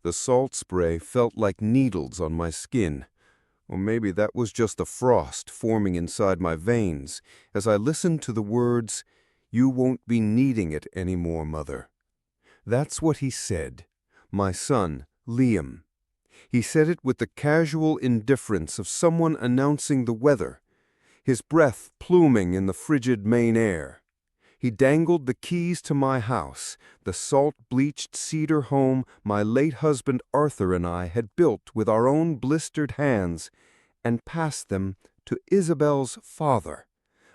The salt spray felt like needles on my skin. Or maybe that was just the frost forming inside my veins as I listened to the words, "You won't be needing it anymore, Mother." That's what he said. My son, Liam. He said it with the casual indifference of someone announcing the weather, his breath pluming in the frigid Maine air. He dangled the keys to my house, the salt-bleached cedar home my late husband Arthur and I had built with our own blistered hands, and passed them to Isabel's father,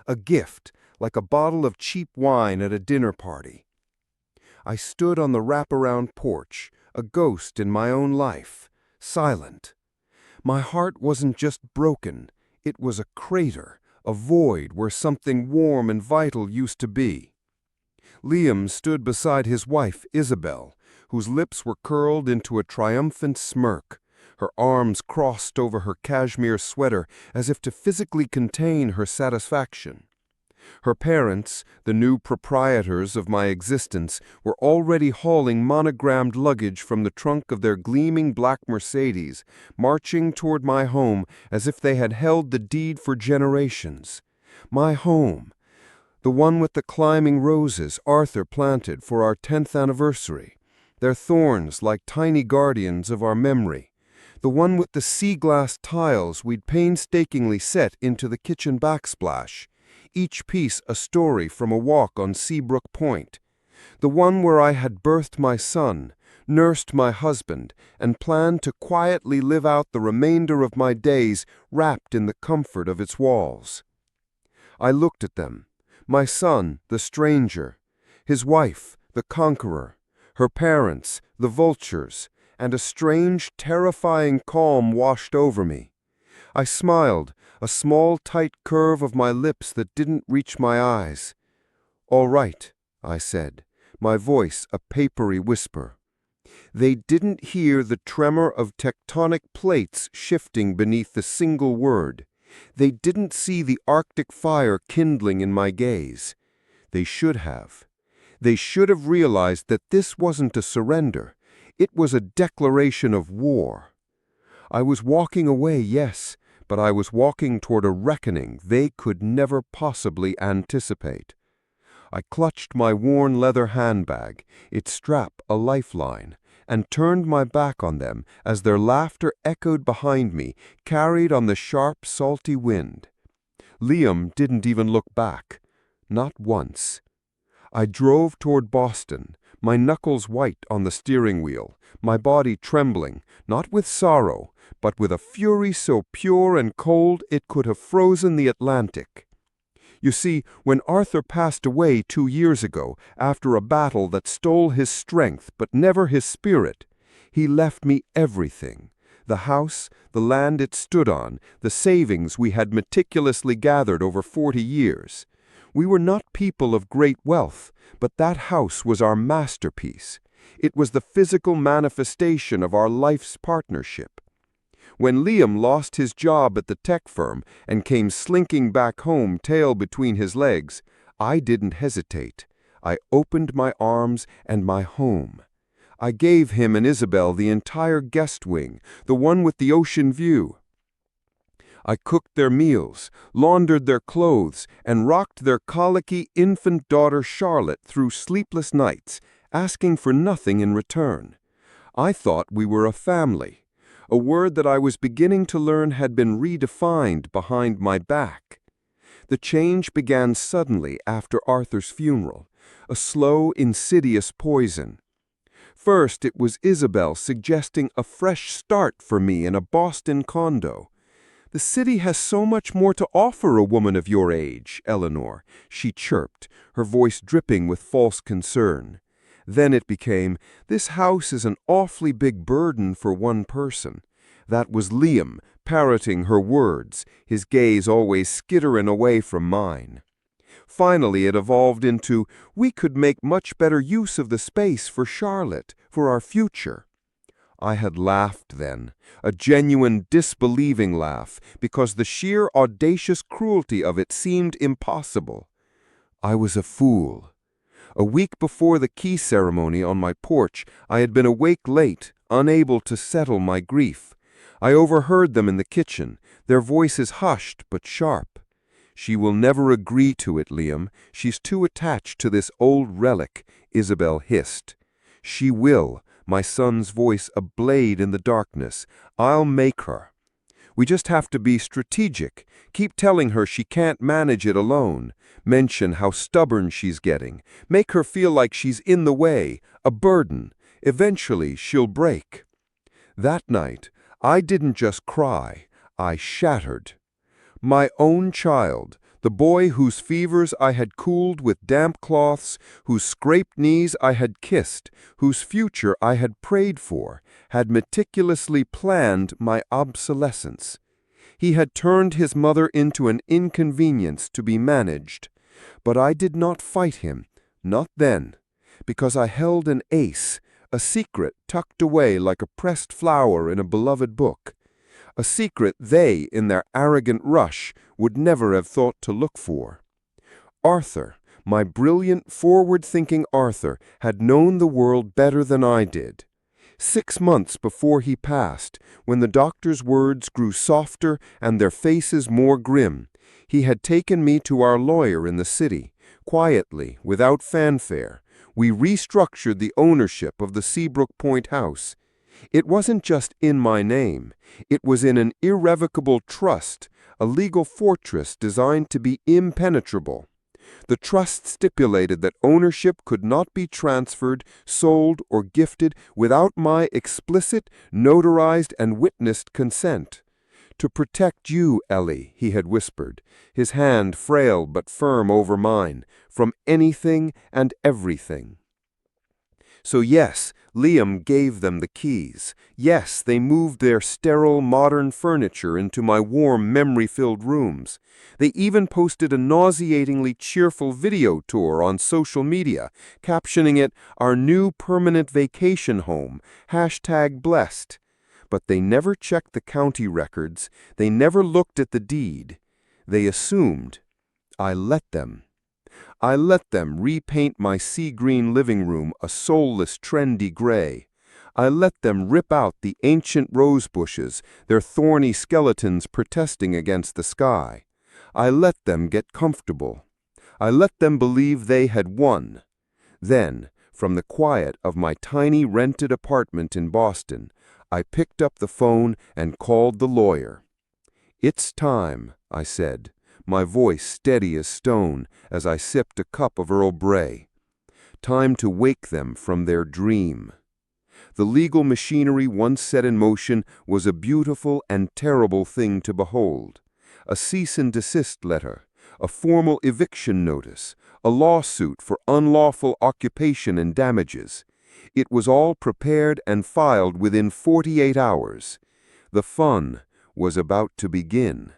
a gift like a bottle of cheap wine at a dinner party. I stood on the wraparound porch, a ghost in my own life, silent. My heart wasn't just broken, it was a crater, a void where something warm and vital used to be. Liam stood beside his wife, Isabel, whose lips were curled into a triumphant smirk, her arms crossed over her cashmere sweater as if to physically contain her satisfaction. Her parents, the new proprietors of my existence, were already hauling monogrammed luggage from the trunk of their gleaming black Mercedes, marching toward my home as if they had held the deed for generations. My home, the one with the climbing roses Arthur planted for our 10th anniversary, their thorns like tiny guardians of our memory, the one with the sea-glass tiles we'd painstakingly set into the kitchen backsplash, each piece a story from a walk on Seabrook Point, the one where I had birthed my son, nursed my husband, and planned to quietly live out the remainder of my days wrapped in the comfort of its walls. I looked at them, my son, the stranger, his wife, the conqueror, her parents, the vultures, and a strange, terrifying calm washed over me. I smiled, a small, tight curve of my lips that didn't reach my eyes. "All right," I said, my voice a papery whisper. They didn't hear the tremor of tectonic plates shifting beneath the single word. They didn't see the Arctic fire kindling in my gaze. They should have. They should have realized that this wasn't a surrender. It was a declaration of war. I was walking away, yes, but I was walking toward a reckoning they could never possibly anticipate. I clutched my worn leather handbag, its strap a lifeline, and turned my back on them as their laughter echoed behind me, carried on the sharp, salty wind. Liam didn't even look back. Not once. I drove toward Boston, my knuckles white on the steering wheel, my body trembling, not with sorrow, but with a fury so pure and cold it could have frozen the Atlantic. You see, when Arthur passed away 2 years ago, after a battle that stole his strength but never his spirit, he left me everything. The house, the land it stood on, the savings we had meticulously gathered over 40 years. We were not people of great wealth, but that house was our masterpiece. It was the physical manifestation of our life's partnership. When Liam lost his job at the tech firm and came slinking back home, tail between his legs, I didn't hesitate. I opened my arms and my home. I gave him and Isabel the entire guest wing, the one with the ocean view. I cooked their meals, laundered their clothes, and rocked their colicky infant daughter Charlotte through sleepless nights, asking for nothing in return. I thought we were a family. A word that I was beginning to learn had been redefined behind my back. The change began suddenly after Arthur's funeral, a slow, insidious poison. First, it was Isabel suggesting a fresh start for me in a Boston condo. "The city has so much more to offer a woman of your age, Eleanor," she chirped, her voice dripping with false concern. Then it became, "This house is an awfully big burden for one person." That was Liam, parroting her words, his gaze always skittering away from mine. Finally it evolved into, "We could make much better use of the space for Charlotte, for our future." I had laughed then, a genuine disbelieving laugh, because the sheer audacious cruelty of it seemed impossible. I was a fool. A week before the key ceremony on my porch, I had been awake late, unable to settle my grief. I overheard them in the kitchen, their voices hushed but sharp. "She will never agree to it, Liam. She's too attached to this old relic," Isabel hissed. "She will," my son's voice ablaze in the darkness. "I'll make her. We just have to be strategic. Keep telling her she can't manage it alone. Mention how stubborn she's getting. Make her feel like she's in the way, a burden. Eventually, she'll break." That night, I didn't just cry, I shattered. My own child, the boy whose fevers I had cooled with damp cloths, whose scraped knees I had kissed, whose future I had prayed for, had meticulously planned my obsolescence. He had turned his mother into an inconvenience to be managed. But I did not fight him, not then, because I held an ace, a secret tucked away like a pressed flower in a beloved book. A secret they, in their arrogant rush, would never have thought to look for. Arthur, my brilliant, forward-thinking Arthur, had known the world better than I did. 6 months before he passed, when the doctor's words grew softer and their faces more grim, he had taken me to our lawyer in the city. Quietly, without fanfare, we restructured the ownership of the Seabrook Point house. It wasn't just in my name. It was in an irrevocable trust, a legal fortress designed to be impenetrable. The trust stipulated that ownership could not be transferred, sold, or gifted without my explicit, notarized, and witnessed consent. "To protect you, Ellie," he had whispered, his hand frail but firm over mine, "from anything and everything." So yes, Liam gave them the keys. Yes, they moved their sterile, modern furniture into my warm, memory-filled rooms. They even posted a nauseatingly cheerful video tour on social media, captioning it, "Our new permanent vacation home, #blessed." But they never checked the county records. They never looked at the deed. They assumed. I let them. I let them repaint my sea-green living room a soulless, trendy gray. I let them rip out the ancient rose bushes, their thorny skeletons protesting against the sky. I let them get comfortable. I let them believe they had won. Then, from the quiet of my tiny rented apartment in Boston, I picked up the phone and called the lawyer. "It's time," I said, my voice steady as stone as I sipped a cup of Earl Grey. Time to wake them from their dream. The legal machinery once set in motion was a beautiful and terrible thing to behold. A cease and desist letter, a formal eviction notice, a lawsuit for unlawful occupation and damages. It was all prepared and filed within 48 hours. The fun was about to begin.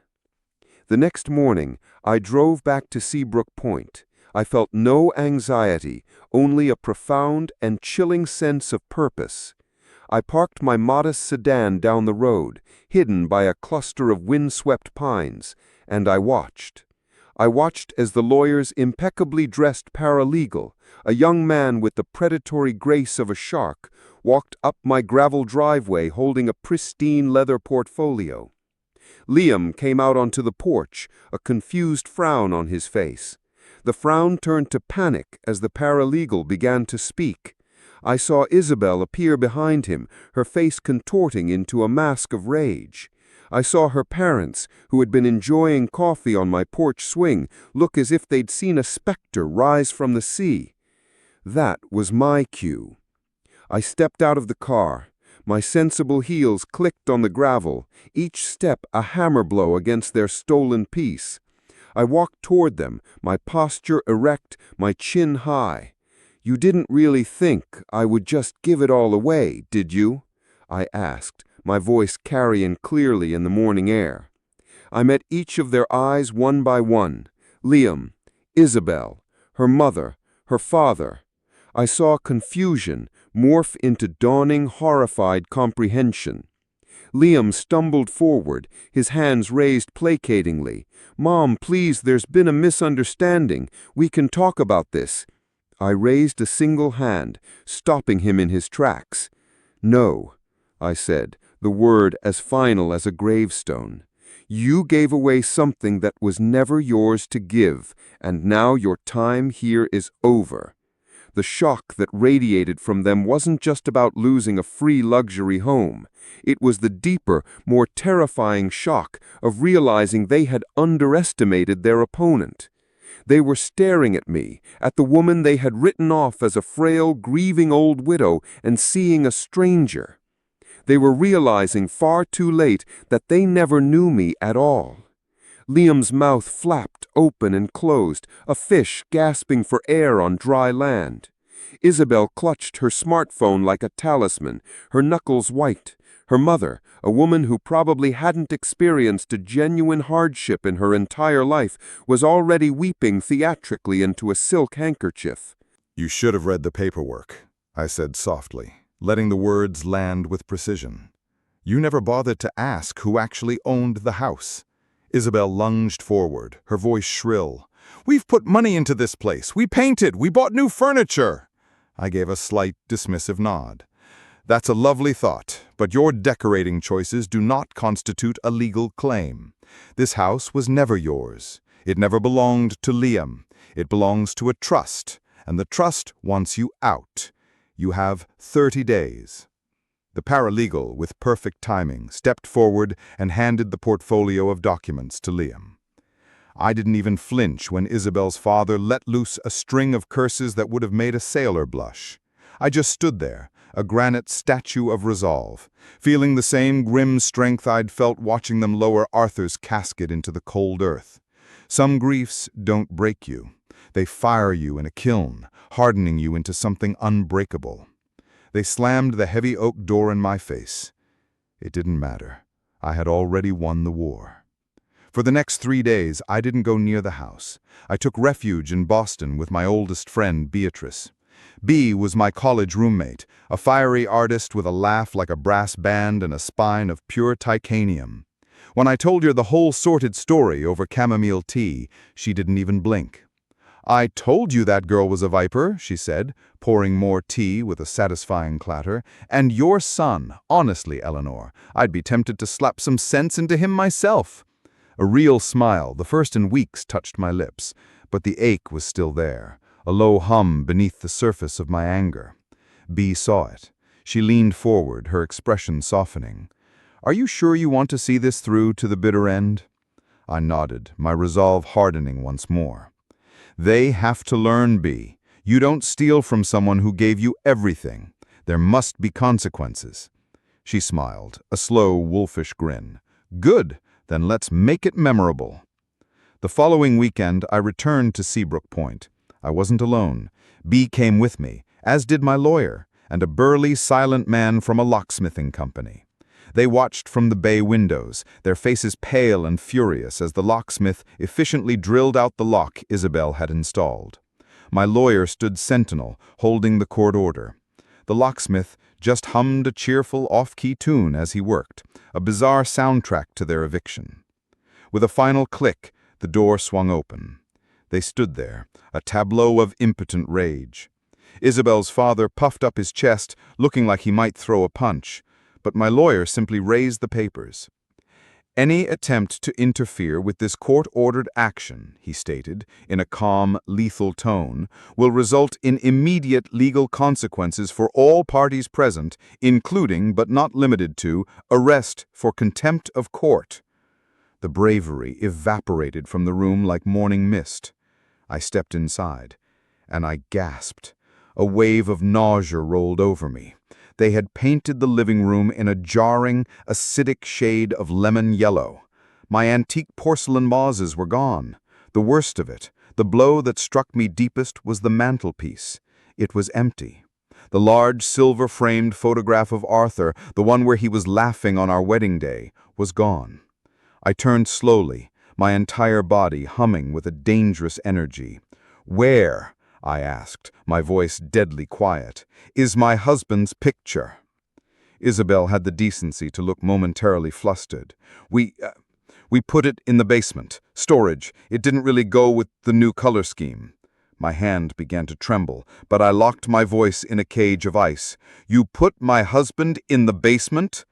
The next morning, I drove back to Seabrook Point. I felt no anxiety, only a profound and chilling sense of purpose. I parked my modest sedan down the road, hidden by a cluster of windswept pines, and I watched. I watched as the lawyer's impeccably dressed paralegal, a young man with the predatory grace of a shark, walked up my gravel driveway holding a pristine leather portfolio. Liam came out onto the porch, a confused frown on his face. The frown turned to panic as the paralegal began to speak. I saw Isabel appear behind him, her face contorting into a mask of rage. I saw her parents, who had been enjoying coffee on my porch swing, look as if they'd seen a specter rise from the sea. That was my cue. I stepped out of the car. My sensible heels clicked on the gravel, each step a hammer blow against their stolen peace. I walked toward them, my posture erect, my chin high. "You didn't really think I would just give it all away, did you?" I asked, my voice carrying clearly in the morning air. I met each of their eyes one by one. Liam, Isabel, her mother, her father. I saw confusion morph into dawning, horrified comprehension. Liam stumbled forward, his hands raised placatingly. "Mom, please, there's been a misunderstanding. We can talk about this." I raised a single hand, stopping him in his tracks. "No, I said, the word as final as a gravestone. You gave away something that was never yours to give, and now your time here is over. The shock that radiated from them wasn't just about losing a free luxury home. It was the deeper, more terrifying shock of realizing they had underestimated their opponent. They were staring at me, at the woman they had written off as a frail, grieving old widow, and seeing a stranger. They were realizing far too late that they never knew me at all. Liam's mouth flapped open and closed, a fish gasping for air on dry land. Isabel clutched her smartphone like a talisman, her knuckles white. Her mother, a woman who probably hadn't experienced a genuine hardship in her entire life, was already weeping theatrically into a silk handkerchief. "You should have read the paperwork," I said softly, letting the words land with precision. "You never bothered to ask who actually owned the house." Isabel lunged forward, her voice shrill. "We've put money into this place. We painted. We bought new furniture." I gave a slight, dismissive nod. "That's a lovely thought, but your decorating choices do not constitute a legal claim. This house was never yours. It never belonged to Liam. It belongs to a trust, and the trust wants you out. You have 30 days. The paralegal, with perfect timing, stepped forward and handed the portfolio of documents to Liam. I didn't even flinch when Isabel's father let loose a string of curses that would have made a sailor blush. I just stood there, a granite statue of resolve, feeling the same grim strength I'd felt watching them lower Arthur's casket into the cold earth. Some griefs don't break you. They fire you in a kiln, hardening you into something unbreakable. They slammed the heavy oak door in my face. It didn't matter. I had already won the war. For the next 3 days, I didn't go near the house. I took refuge in Boston with my oldest friend, Beatrice. Bea was my college roommate, a fiery artist with a laugh like a brass band and a spine of pure titanium. When I told her the whole sordid story over chamomile tea, she didn't even blink. "I told you that girl was a viper," she said, pouring more tea with a satisfying clatter. "And your son, honestly, Eleanor, I'd be tempted to slap some sense into him myself." A real smile, the first in weeks, touched my lips, but the ache was still there, a low hum beneath the surface of my anger. Bea saw it. She leaned forward, her expression softening. "Are you sure you want to see this through to the bitter end?" I nodded, my resolve hardening once more. "They have to learn, Bea. You don't steal from someone who gave you everything. There must be consequences." She smiled, a slow, wolfish grin. "Good. Then let's make it memorable." The following weekend, I returned to Seabrook Point. I wasn't alone. Bea came with me, as did my lawyer, and a burly, silent man from a locksmithing company. They watched from the bay windows, their faces pale and furious as the locksmith efficiently drilled out the lock Isabel had installed. My lawyer stood sentinel, holding the court order. The locksmith just hummed a cheerful off-key tune as he worked, a bizarre soundtrack to their eviction. With a final click, the door swung open. They stood there, a tableau of impotent rage. Isabel's father puffed up his chest, looking like he might throw a punch, but my lawyer simply raised the papers. "Any attempt to interfere with this court-ordered action," he stated, in a calm, lethal tone, "will result in immediate legal consequences for all parties present, including, but not limited to, arrest for contempt of court." The bravery evaporated from the room like morning mist. I stepped inside, and I gasped. A wave of nausea rolled over me. They had painted the living room in a jarring, acidic shade of lemon yellow. My antique porcelain vases were gone. The worst of it, the blow that struck me deepest, was the mantelpiece. It was empty. The large silver-framed photograph of Arthur, the one where he was laughing on our wedding day, was gone. I turned slowly, my entire body humming with a dangerous energy. "Where," I asked, my voice deadly quiet, "is my husband's picture?" Isabel had the decency to look momentarily flustered. We put it in the basement. Storage. It didn't really go with the new color scheme." My hand began to tremble, but I locked my voice in a cage of ice. "You put my husband in the basement?"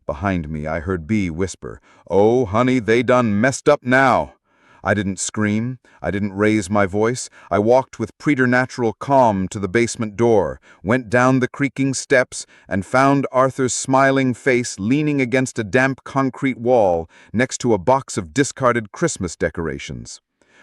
Behind me, I heard Bea whisper, "Oh, honey, they done messed up now." I didn't scream. I didn't raise my voice. I walked with preternatural calm to the basement door, went down the creaking steps, and found Arthur's smiling face leaning against a damp concrete wall next to a box of discarded Christmas decorations.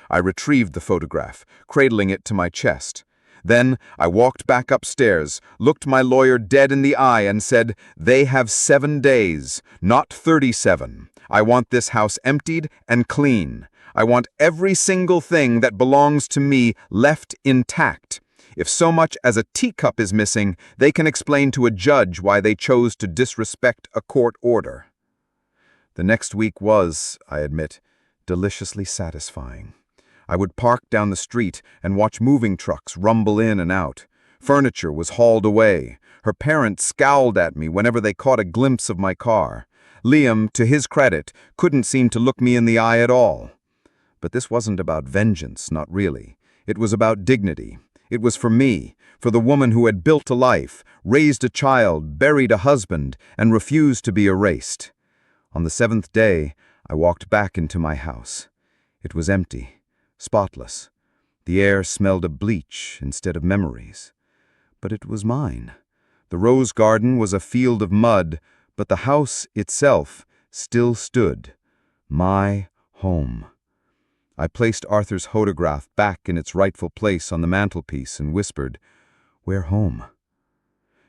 I retrieved the photograph, cradling it to my chest. Then I walked back upstairs, looked my lawyer dead in the eye, and said, "They have 7 days, not 37. I want this house emptied and clean. I want every single thing that belongs to me left intact. If so much as a teacup is missing, they can explain to a judge why they chose to disrespect a court order." The next week was, I admit, deliciously satisfying. I would park down the street and watch moving trucks rumble in and out. Furniture was hauled away. Her parents scowled at me whenever they caught a glimpse of my car. Liam, to his credit, couldn't seem to look me in the eye at all. But this wasn't about vengeance, not really. It was about dignity. It was for me, for the woman who had built a life, raised a child, buried a husband, and refused to be erased. On the 7th day, I walked back into my house. It was empty, spotless. The air smelled of bleach instead of memories. But it was mine. The rose garden was a field of mud, but the house itself still stood. My home. I placed Arthur's photograph back in its rightful place on the mantelpiece and whispered, "We're home."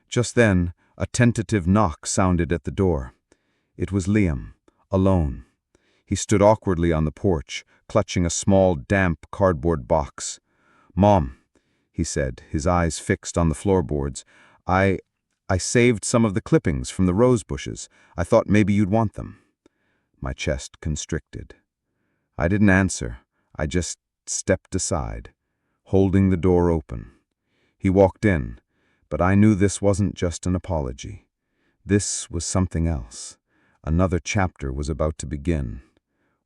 Just then, a tentative knock sounded at the door. It was Liam, alone. He stood awkwardly on the porch, clutching a small, damp cardboard box. "Mom," he said, his eyes fixed on the floorboards, I saved some of the clippings from the rose bushes. I thought maybe you'd want them." My chest constricted. I didn't answer. I just stepped aside, holding the door open. He walked in, but I knew this wasn't just an apology. This was something else. Another chapter was about to begin,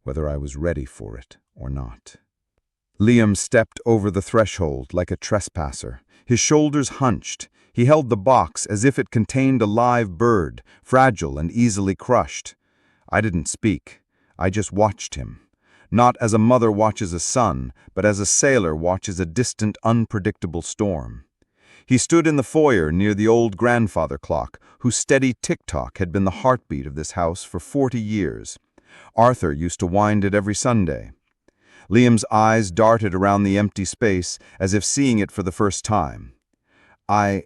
whether I was ready for it or not. Liam stepped over the threshold like a trespasser, his shoulders hunched. He held the box as if it contained a live bird, fragile and easily crushed. I didn't speak. I just watched him. Not as a mother watches a son, but as a sailor watches a distant, unpredictable storm. He stood in the foyer near the old grandfather clock, whose steady tick-tock had been the heartbeat of this house for 40 years. Arthur used to wind it every Sunday. Liam's eyes darted around the empty space, as if seeing it for the first time. "I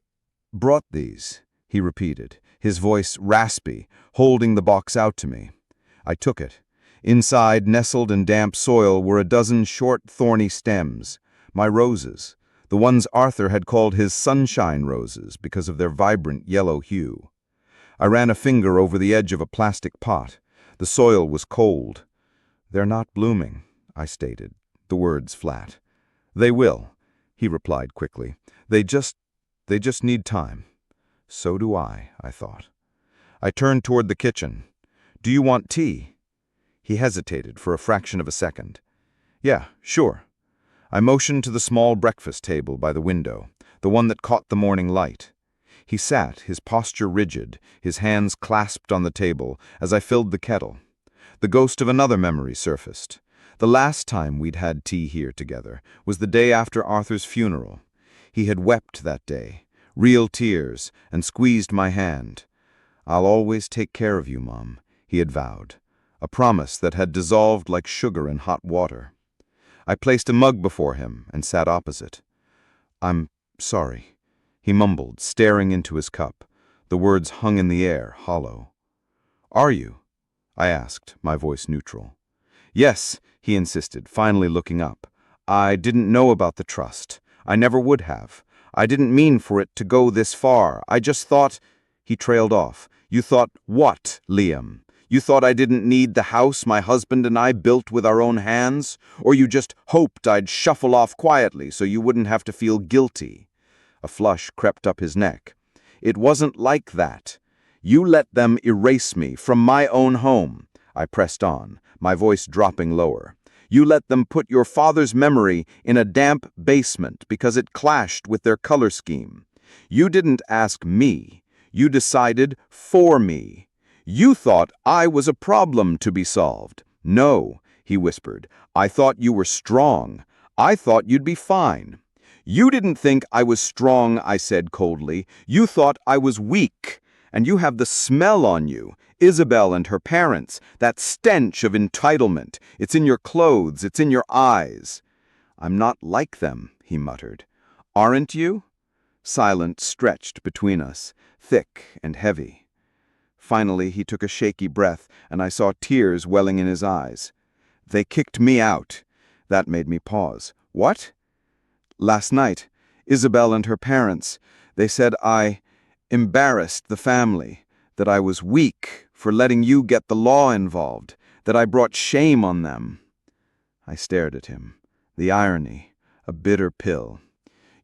brought these," he repeated, his voice raspy, holding the box out to me. I took it. Inside, nestled in damp soil, were a dozen short, thorny stems. My roses, the ones Arthur had called his sunshine roses because of their vibrant yellow hue. I ran a finger over the edge of a plastic pot. The soil was cold. "They're not blooming," I stated, the words flat. "They will," he replied quickly. They just need time." So do I thought. I turned toward the kitchen. "Do you want tea?" He hesitated for a fraction of a second. "Yeah, sure." I motioned to the small breakfast table by the window, the one that caught the morning light. He sat, his posture rigid, his hands clasped on the table, as I filled the kettle. The ghost of another memory surfaced. The last time we'd had tea here together was the day after Arthur's funeral. He had wept that day, real tears, and squeezed my hand. "I'll always take care of you, Mom," he had vowed, a promise that had dissolved like sugar in hot water. I placed a mug before him and sat opposite. "I'm sorry," he mumbled, staring into his cup. The words hung in the air, hollow. "Are you?" I asked, my voice neutral. "Yes," he insisted, finally looking up. "I didn't know about the trust. I never would have. I didn't mean for it to go this far. I just thought—" He trailed off. "You thought what, Liam? You thought I didn't need the house my husband and I built with our own hands? Or you just hoped I'd shuffle off quietly so you wouldn't have to feel guilty?" A flush crept up his neck. "It wasn't like that. You let them erase me from my own home." I pressed on, my voice dropping lower. You let them put your father's memory in a damp basement because it clashed with their color scheme. You didn't ask me. You decided for me. You thought I was a problem to be solved. No, he whispered. I thought you were strong. I thought you'd be fine. You didn't think I was strong, I said coldly. You thought I was weak. And you have the smell on you, Isabel and her parents, that stench of entitlement. It's in your clothes, it's in your eyes. I'm not like them, he muttered. Aren't you? Silence stretched between us, thick and heavy. Finally, he took a shaky breath, and I saw tears welling in his eyes. They kicked me out. That made me pause. What? Last night, Isabel and her parents, they said I embarrassed the family, that I was weak for letting you get the law involved, that I brought shame on them. I stared at him. The irony, a bitter pill.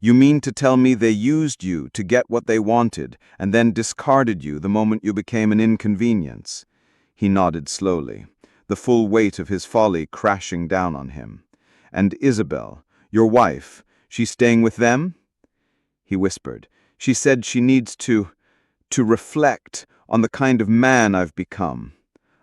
You mean to tell me they used you to get what they wanted and then discarded you the moment you became an inconvenience? He nodded slowly, the full weight of his folly crashing down on him. And Isabel, your wife, she's staying with them? He whispered. She said she needs to reflect on the kind of man I've become.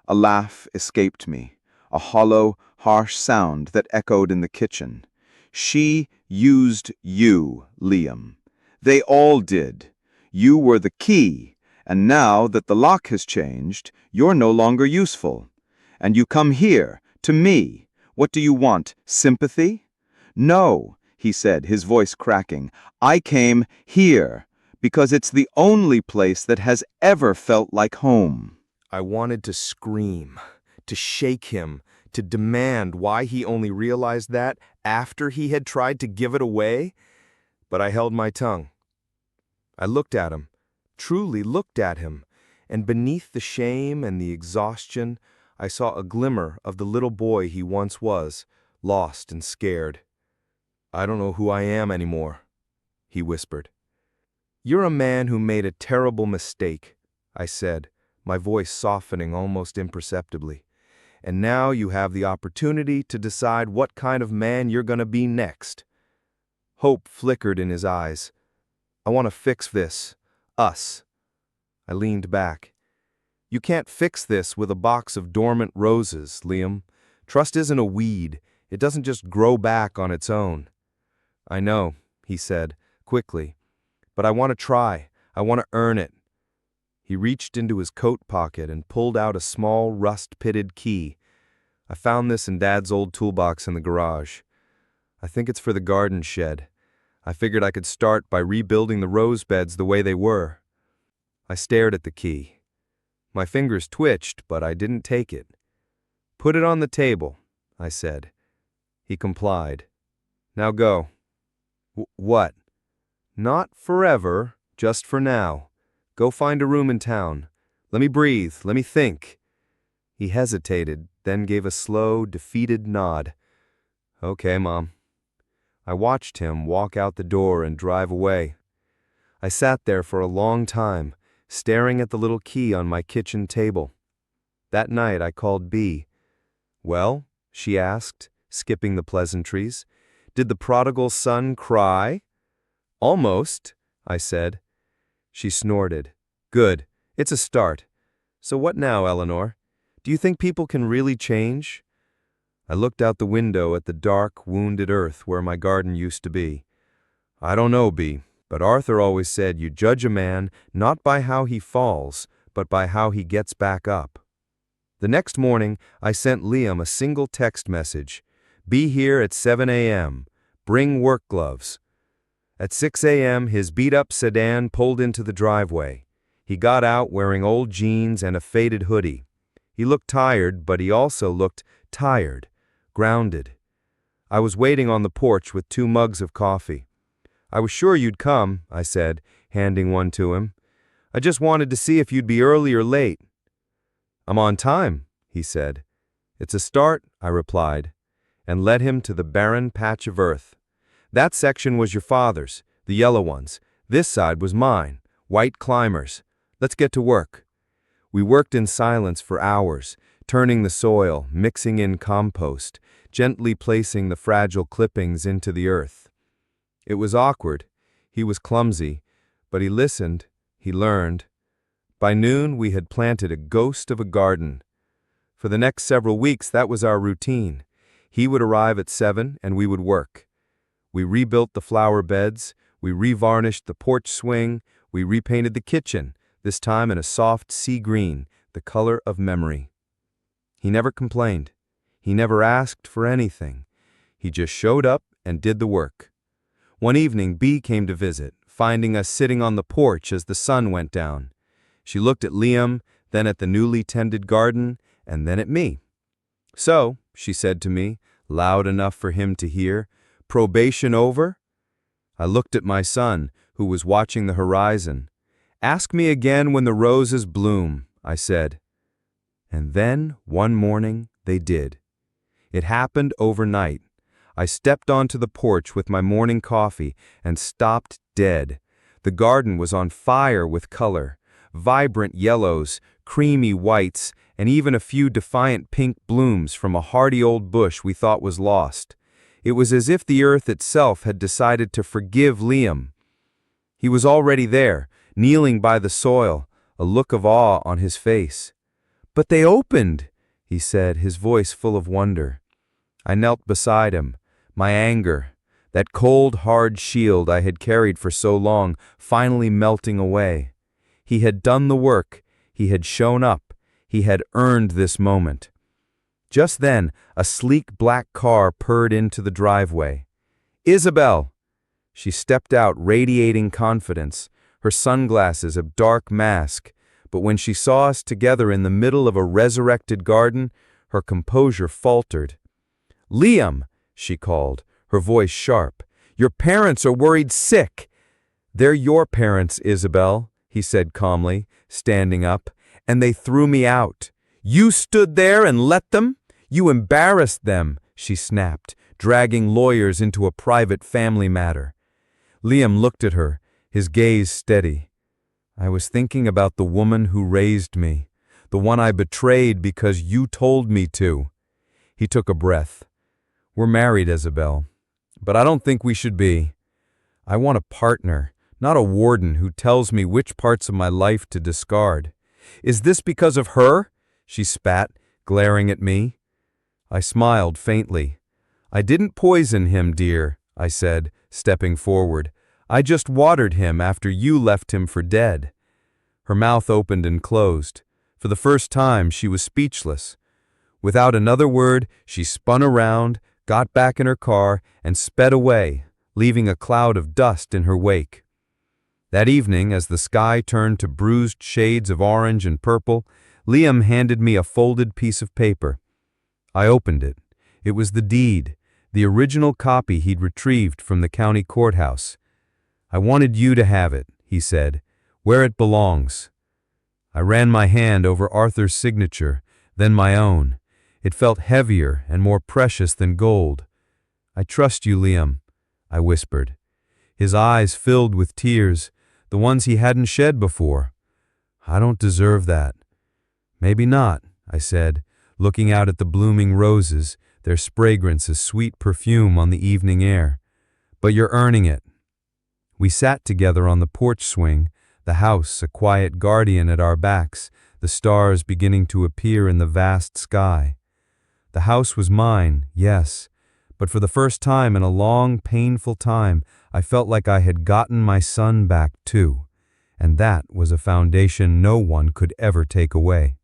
A laugh escaped me, a hollow, harsh sound that echoed in the kitchen. She used you, Liam. They all did. You were the key, and now that the lock has changed, you're no longer useful. And you come here, to me. What do you want, sympathy? No, he said, his voice cracking. I came here, because it's the only place that has ever felt like home. I wanted to scream, to shake him, to demand why he only realized that after he had tried to give it away, but I held my tongue. I looked at him, truly looked at him, and beneath the shame and the exhaustion, I saw a glimmer of the little boy he once was, lost and scared. I don't know who I am anymore, he whispered. You're a man who made a terrible mistake, I said, my voice softening almost imperceptibly. And now you have the opportunity to decide what kind of man you're going to be next. Hope flickered in his eyes. I want to fix this. Us. I leaned back. You can't fix this with a box of dormant roses, Liam. Trust isn't a weed. It doesn't just grow back on its own. I know, he said, quickly. But I want to try. I want to earn it. He reached into his coat pocket and pulled out a small, rust-pitted key. I found this in Dad's old toolbox in the garage. I think it's for the garden shed. I figured I could start by rebuilding the rose beds the way they were. I stared at the key. My fingers twitched, but I didn't take it. Put it on the table, I said. He complied. Now go. What? Not forever, just for now. Go find a room in town. Let me breathe, let me think. He hesitated, then gave a slow, defeated nod. Okay, Mom. I watched him walk out the door and drive away. I sat there for a long time, staring at the little key on my kitchen table. That night I called Bea. Well, she asked, skipping the pleasantries. Did the prodigal son cry? Almost, I said. She snorted. Good. It's a start. So what now, Eleanor? Do you think people can really change? I looked out the window at the dark, wounded earth where my garden used to be. I don't know, Bea, but Arthur always said you judge a man not by how he falls, but by how he gets back up. The next morning, I sent Liam a single text message. Be here at 7 a.m. Bring work gloves. At 6 a.m., his beat-up sedan pulled into the driveway. He got out wearing old jeans and a faded hoodie. He looked tired, but he also looked tired, grounded. I was waiting on the porch with 2 mugs of coffee. I was sure you'd come, I said, handing one to him. I just wanted to see if you'd be early or late. I'm on time, he said. It's a start, I replied, and led him to the barren patch of earth. That section was your father's, the yellow ones. This side was mine, white climbers. Let's get to work. We worked in silence for hours, turning the soil, mixing in compost, gently placing the fragile clippings into the earth. It was awkward. He was clumsy, but he listened, he learned. By noon, we had planted a ghost of a garden. For the next several weeks, that was our routine. He would arrive at 7 and we would work. We rebuilt the flower beds, we revarnished the porch swing, we repainted the kitchen, this time in a soft sea green, the color of memory. He never complained. He never asked for anything. He just showed up and did the work. One evening, Bea came to visit, finding us sitting on the porch as the sun went down. She looked at Liam, then at the newly tended garden, and then at me. "So," she said to me, loud enough for him to hear, "probation over?" I looked at my son, who was watching the horizon. "Ask me again when the roses bloom," I said. And then, one morning, they did. It happened overnight. I stepped onto the porch with my morning coffee and stopped dead. The garden was on fire with color. Vibrant yellows, creamy whites, and even a few defiant pink blooms from a hardy old bush we thought was lost. It was as if the earth itself had decided to forgive Liam. He was already there, kneeling by the soil, a look of awe on his face. "But they opened," he said, his voice full of wonder. I knelt beside him, my anger, that cold, hard shield I had carried for so long, finally melting away. He had done the work, he had shown up, he had earned this moment. Just then, a sleek black car purred into the driveway. "Isabel!" She stepped out, radiating confidence, her sunglasses a dark mask, but when she saw us together in the middle of a resurrected garden, her composure faltered. "Liam!" she called, her voice sharp. "Your parents are worried sick." "They're your parents, Isabel," he said calmly, standing up, "and they threw me out. You stood there and let them? You embarrassed them," she snapped, dragging lawyers into a private family matter. Liam looked at her, his gaze steady. "I was thinking about the woman who raised me, the one I betrayed because you told me to." He took a breath. "We're married, Isabel, but I don't think we should be. I want a partner, not a warden who tells me which parts of my life to discard." "Is this because of her?" she spat, glaring at me. I smiled faintly. "I didn't poison him, dear," I said, stepping forward. "I just watered him after you left him for dead." Her mouth opened and closed. For the first time, she was speechless. Without another word, she spun around, got back in her car, and sped away, leaving a cloud of dust in her wake. That evening, as the sky turned to bruised shades of orange and purple, Liam handed me a folded piece of paper. I opened it. It was the deed, the original copy he'd retrieved from the county courthouse. "I wanted you to have it," he said, "where it belongs." I ran my hand over Arthur's signature, then my own. It felt heavier and more precious than gold. "I trust you, Liam," I whispered. His eyes filled with tears, the ones he hadn't shed before. "I don't deserve that." "Maybe not," I said, looking out at the blooming roses, their fragrance a sweet perfume on the evening air. "But you're earning it." We sat together on the porch swing, the house a quiet guardian at our backs, the stars beginning to appear in the vast sky. The house was mine, yes, but for the first time in a long, painful time, I felt like I had gotten my son back too, and that was a foundation no one could ever take away.